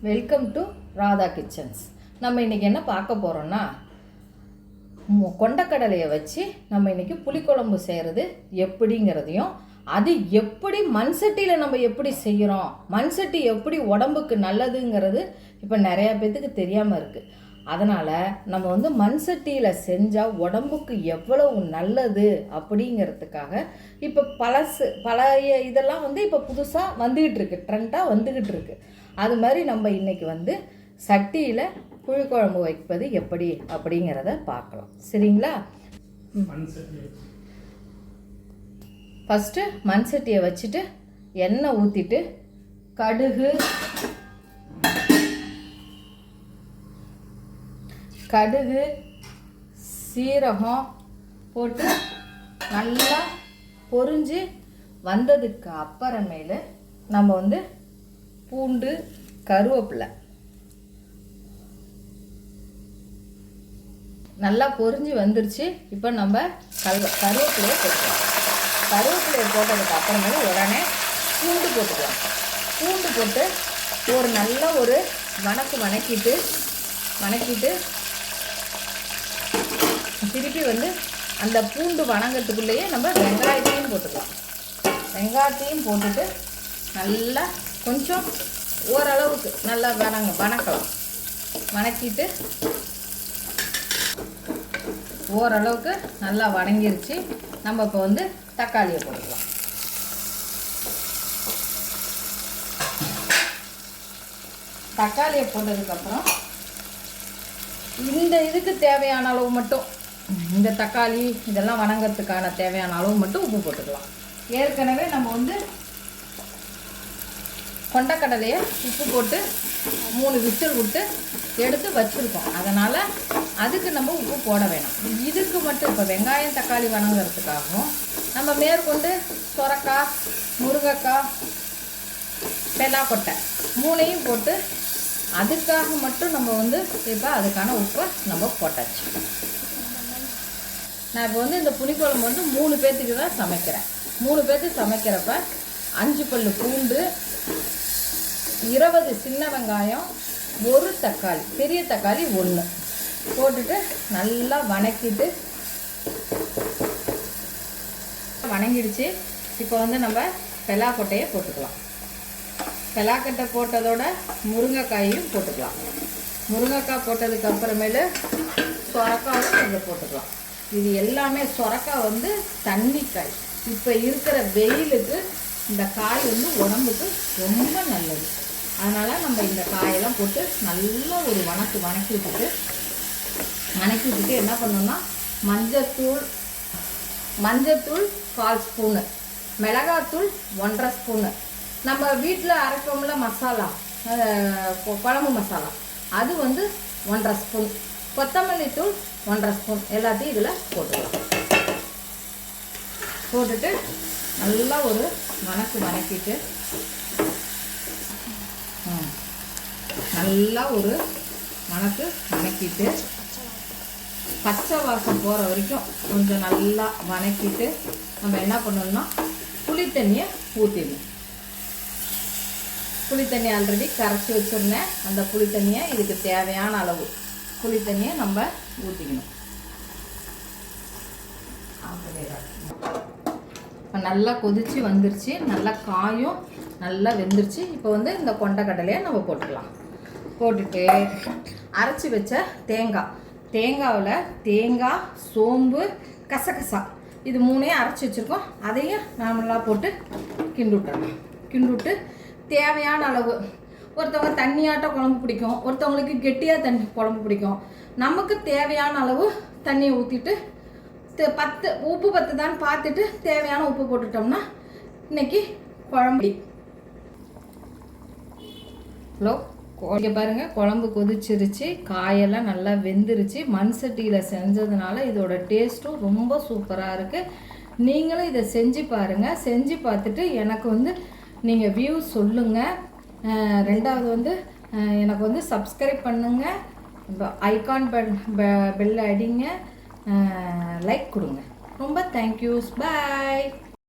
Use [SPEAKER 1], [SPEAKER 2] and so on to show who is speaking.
[SPEAKER 1] Welcome to Radha kitchens. நம்ம இன்றைக்கி என்ன பார்க்க போகிறோன்னா, கொண்டக்கடலையை வச்சு நம்ம இன்றைக்கி புளிக்குழம்பு செய்கிறது எப்படிங்கிறதையும், அது எப்படி மண் சட்டியில் நம்ம எப்படி செய்கிறோம், மண் சட்டி எப்படி உடம்புக்கு நல்லதுங்கிறது இப்போ நிறையா பேர்த்துக்கு தெரியாமல் இருக்குது. அதனால் நம்ம மண் சட்டியில் செஞ்சால் உடம்புக்கு எவ்வளவு நல்லது அப்படிங்கிறதுக்காக இப்போ பழைய இதெல்லாம் இப்போ புதுசாக வந்துக்கிட்டு இருக்கு, ட்ரெண்டாக வந்துக்கிட்டு இருக்கு. அது மாதிரி நம்ம இன்றைக்கி சட்டியில் புளிக்குழம்பு வைப்பது எப்படி அப்படிங்கிறத பார்க்கலாம். சரிங்களா? ஃபஸ்ட்டு மண் சட்டியை வச்சுட்டு எண்ணெய் ஊற்றிட்டு கடுகு சீரகம் போட்டு நல்லா பொரிஞ்சு வந்ததுக்கு அப்புறமேலு நம்ம பூண்டு கருவேப்பிலை நல்லா பொரிஞ்சு வந்துருச்சு. இப்போ நம்ம கருவேப்பிலையை போட்டுக்கலாம். கருவேப்பிலையை போட்டதுக்கு அப்புறமேல உடனே பூண்டு போட்டுக்கலாம். பூண்டு போட்டு ஒரு நல்ல ஒரு வணக்கிட்டு திருப்பி அந்த பூண்டு வணங்கிறதுக்குள்ளேயே நம்ம வெங்காயத்தையும் போட்டுக்கலாம். வெங்காயத்தையும் போட்டுட்டு நல்லா கொஞ்சம் ஓரளவுக்கு நல்லா வணக்கலாம். வணக்கிட்டு ஓரளவுக்கு நல்லா வணங்கிருச்சு. நம்ம இப்போ தக்காளியை போட்டுக்கலாம். தக்காளியை போட்டதுக்கப்புறம் இந்த இதுக்கு தேவையான அளவு மட்டும், இந்த தக்காளி இதெல்லாம் வணங்கிறதுக்கான தேவையான அளவு மட்டும் உப்பு போட்டுக்கலாம். ஏற்கனவே நம்ம கொண்டக்கடலையை உப்பு போட்டு 3 விசில் விட்டு எடுத்து வச்சுருக்கோம். அதனால் அதுக்கு நம்ம உப்பு போட வேணாம். இதுக்கு மட்டும் இப்போ வெங்காயம் தக்காளி வணங்குறதுக்காகவும் நம்ம மேற்கொண்டு சொரக்காய், முருங்கைக்காய், பெலாக்கொட்டை 3ஐயும் போட்டு அதுக்காக மட்டும் நம்ம இப்போ அதுக்கான உப்பை நம்ம போட்டாச்சு. நான் இப்போ இந்த புளிக்குழம்பு 3 பேர்த்துக்கு தான் சமைக்கிறேன். 3 பேர்த்துக்கு சமைக்கிறப்ப 5 பல்லு பூண்டு, 20 சின்ன வெங்காயம், 1 தக்காளி, பெரிய தக்காளி 1 போட்டுட்டு நல்லா வணங்கிடுச்சு. இப்போ நம்ம பெலாக்கொட்டையை போட்டுக்கலாம். பெலாக்கொட்டை போட்டதோட முருங்கைக்காயும் போட்டுக்கலாம். முருங்கைக்காய் போட்டதுக்கு அப்புறமேலு சொரக்காவும் இதை போட்டுக்கலாம். இது எல்லாமே சொரக்காய் தண்ணிக்காய். இப்போ இருக்கிற வெயிலுக்கு இந்த காய் உடம்புக்கு ரொம்ப நல்லது. அதனால் நம்ம இந்த காயெல்லாம் போட்டு நல்லா ஒரு வணக்கி விட்டுட்டு என்ன பண்ணோம்னா மஞ்சத்தூள் 1/4 ஸ்பூனு, மிளகாத்தூள் 1/2 ஸ்பூனு, நம்ம வீட்டில் அரைப்போம்ல மசாலா, குழம்பு மசாலா, அது 1/2 ஸ்பூன், கொத்தமல்லி தூள் 1/2 ஸ்பூன் எல்லாத்தையும் இதில் போட்டுக்கலாம். போட்டுட்டு நல்லா ஒரு வணக்கிட்டு நல்லா ஒரு வணக்கிட்டு பச்சை வாசம் போகிற வரைக்கும் கொஞ்சம் நல்லா வணக்கிட்டு நம்ம என்ன பண்ணணும்னா புளி தண்ணியை ஊற்றிடணும். புளி தண்ணி ஆல்ரெடி கரைச்சி வச்சுருந்தேன். அந்த புளி தண்ணியை இதுக்கு தேவையான அளவு புளி தண்ணியை நம்ம ஊற்றிக்கணும். இப்போ நல்லா கொதித்து வந்துருச்சு. நல்லா காயும் நல்லா வெந்துருச்சு. இப்போ இந்த கொண்டக்கடலையை நம்ம போட்டுக்கலாம். போட்டுட்டு அரைச்சி வச்ச தேங்காவில் தேங்காய், சோம்பு, கசகசா இது 3ஐயும் அரைச்சி வச்சுருக்கோம். அதையும் நார்மலாக போட்டு கிண்டுவிட்டு தேவையான அளவு, ஒருத்தவங்க தண்ணியாட்ட குழம்பு பிடிக்கும், ஒருத்தவங்களுக்கு கெட்டியாக குழம்பு பிடிக்கும். நமக்கு தேவையான அளவு தண்ணியை ஊற்றிட்டு உப்பு பத்துதான்னு பார்த்துட்டு தேவையான உப்பு போட்டுட்டோம்னா இன்னைக்கு குழம்பு. ஹலோ, இங்கே பாருங்கள், குழம்பு கொதிச்சிருச்சு, காயெல்லாம் நல்லா வெந்துருச்சு. மண் சட்டியில் செஞ்சதுனால இதோட டேஸ்ட்டும் ரொம்ப சூப்பராக இருக்குது. நீங்களும் இதை செஞ்சு பாருங்கள். செஞ்சு பார்த்துட்டு எனக்கு நீங்கள் வியூஸ் சொல்லுங்கள். ரெண்டாவது எனக்கு சப்ஸ்கிரைப் பண்ணுங்கள், ஐகான் பெல் அடிங்க, லைக் கொடுங்க. ரொம்ப தேங்க்யூஸ். பாய்.